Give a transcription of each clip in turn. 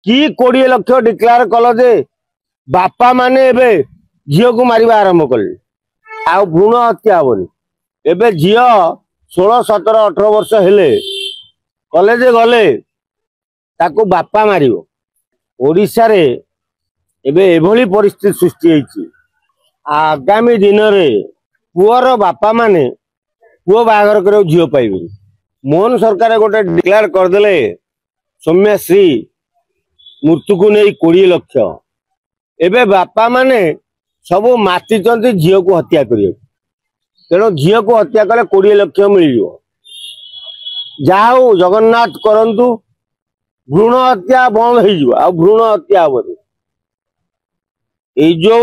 कि 20 लाख डिक्लेयर कल जे बापा माने एबे झील को मारिबा आरंभ कले आ भ्रूण हत्या हेनी एबे झील 16, 17, 18 वर्ष हेले कॉलेज गले ताको बापा मारिबो। ओडिशा रे एबे एभली परिस्थिति सृष्टि होईची आगामी दिन में पुअर बापा माने पुओ बाहागर कर झील पाइबे। मोहन सरकार गोटे डिक्लेयर करदे सौम्यश्री मृत्यु को नहीं 20 लाख एबे बापा माने सब माति झील को हत्या करिए तेणु झील को हत्या कले 20 लाख मिल जाओ जगन्नाथ करंतु भ्रूण हत्या बंद हो भ्रूण हत्या हम जो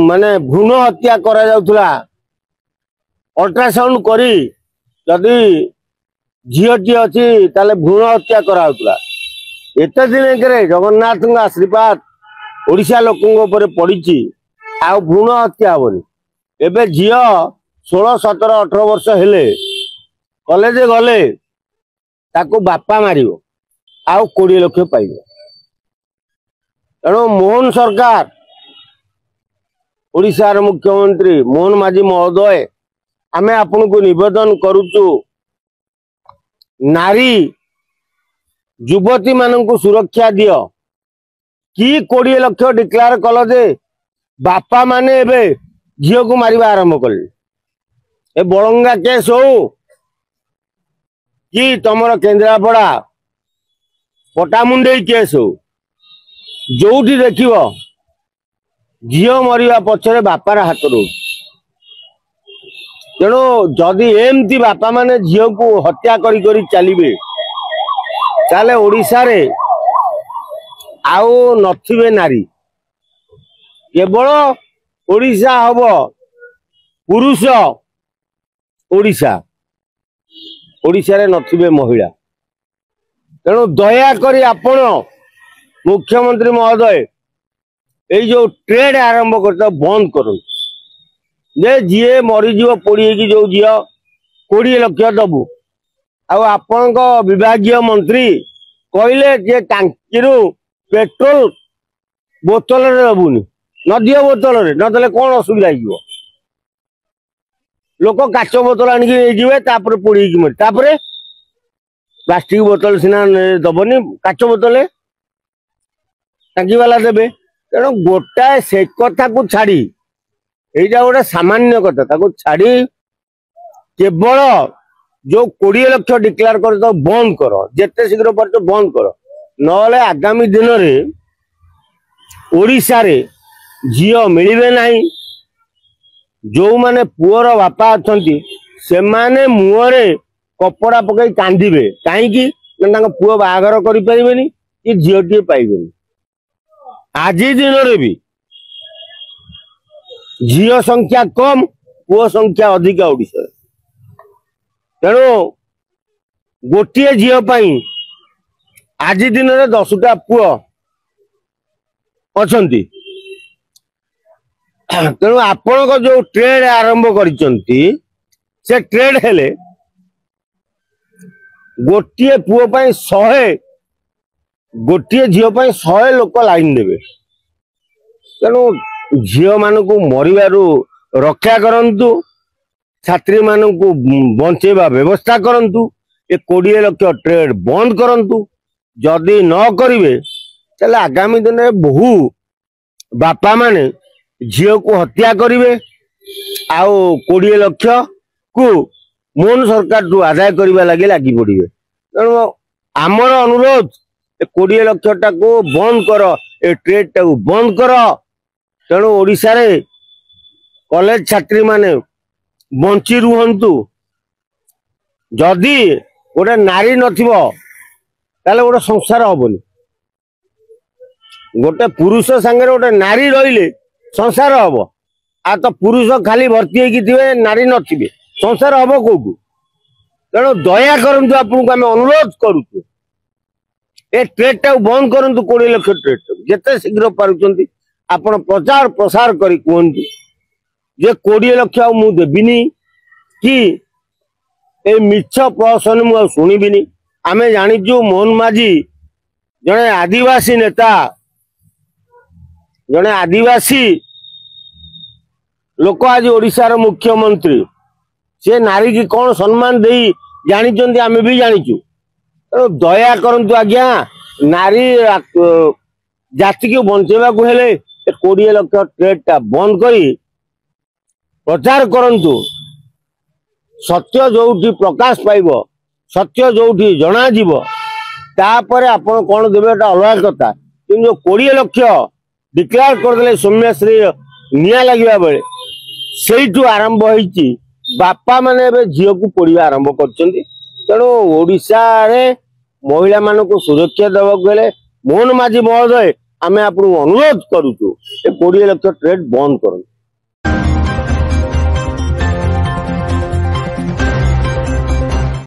माने भ्रूण हत्या करा जाउथला अल्ट्रासाउंड करी जदि झीलटी अच्छी ताले भ्रूण हत्या करा एत दिन के जगन्नाथ आशीर्वाद ओडिशा लोकों पड़ी आ भ्रूण हत्या हेनी एबे झील 16, 17, 18 वर्ष हेले कॉलेज गले ताको बापा मारिबो आ 20 लाख पाइबो। तेणु मोहन सरकार ओडिशार मुख्यमंत्री मोहन माझी महोदय आमे आपन को निवेदन करूचु नारी युवती मान को सुरक्षा दियो कि 20 लाख डिक्लेयर कल जे बापा माने एबे झील को मारिबा आरंभ कले ए बड़ंगा केस हो कि तमर केन्द्रापड़ा पटामुंडे केस हो जोठी देखिबो झील मरिया पछरे बापार हाथ रो। तेणु जदि एमती बापा माने झील को हत्या करी करी चलिबे ताले ओडिशा रे आउ नथिबे नारी केवल ओडिशा हब पुरुष ओडिशा ओडिशा रे नथिबे महिला। तेणु दया करी आपण मुख्यमंत्री महोदय এই जो ट्रेड आरंभ करता बंद करूँ जे जीए मरीज पोड़ी जो झी 20 लाख दबु आपण विभागीय मंत्री कहले जे टांकी पेट्रोल बोतल दबुनि न दियो बोतल नदेले कौन असुविधा हो लोक काच बोतल आनिके पोड़ी मर प्लास्टिक बोतल सीना दबनी काच बोतल टांकी वाला देबे। तेणु गोटाए से कथा को छाड़ी यहीटा गोटे सामान्य कथा छाड़ी केवल जो 20 लाख डिक्लेयर कर तो बंद कर जिते शीघ्र पर बंद कर नले आगामी दिन में ओडिशा रे झील मिलिबे नहीं। जो माने पुअर बापा अछंती से माने मुहरे कपड़ा पकई कांदिबे कहीं पुओ बाहागर करि परिबेनी कि झीलटी पाइबेनी। आज दिन रे भी झील संख्या कम पुओ संख्या अधिक ओडिशा। तेणु गोटे झील पाई आज दिन रे 10टा पुओ अछंती। तेणु आपण को जो ट्रेड आरंभ करिसंती से ट्रेड हेले गोटे पुओ पाई 100 गोटे झील पाई 100 लोक लाइन देवे। तेणु झील मान को मरिबारु रक्षा करंतु छात्री मान को बंचेबा व्यवस्था करंतु ए 20 लाख ट्रेड बंद करंतु। जदि न करिवे चले आगामी दिन में बहु बापा माने झील को हत्या करिवे आउ 20 लाख को मोहन सरकार टू आदाय करबा लागि लागि पड़िबे। तेणु आमर अनुरोध 20 लाख को बंद कर ए ट्रेड टाको बंद कर। तेणु ओडिशा रे कॉलेज छात्री माने बंची रुहंतु। जदि गोटे नारी नथिबो ताले गोटे संसार हबनी। गोटे पुरुष संगे गोटे नारी रहिले संसार हब आ तो पुरुष खाली भर्ती होगी थे नारी नथिबे संसार हब कोकु। तेणु दया करंतु आपको आम अनुरोध करूँ ए ट्रेड टाक बंद करंतु 20 लाख ट्रेड जिते शीघ्र पारुचंती आपण प्रचार प्रसार करी कहतु जे 20 लाख मुझे देविनी कि ए मिछ प्रहसन मु शुणिबिनी आमे जानिचु मोहन माझी जड़े आदिवासी नेता जड़े आदिवासी लोक आज ओडिशार मुख्यमंत्री से नारी की कौन सम्मान दे जानी आमे भी जानिचु तेणु दया करंतु आज्ञा नारी जाति को बंचेवा को हेले 20 लाख ट्रेड टा बंद करी प्रचार करंतु सत्य जोठी प्रकाश पाइब सत्य जोठी जना जीव तापर आपण कौन देवे अलग कथा कि 20 लाख डिक्लेयर करदे सौम्यश्री निया लगे बेले से आरंभ होती बापा माने झील को पढ़ा आरंभ कर तेणु ओडिशा रे महिला मान को सुरक्षा देवाक मोहन माझी महोदय आमे आपको अनुरोध करूँ 20 लाख ट्रेड बंद करूँ।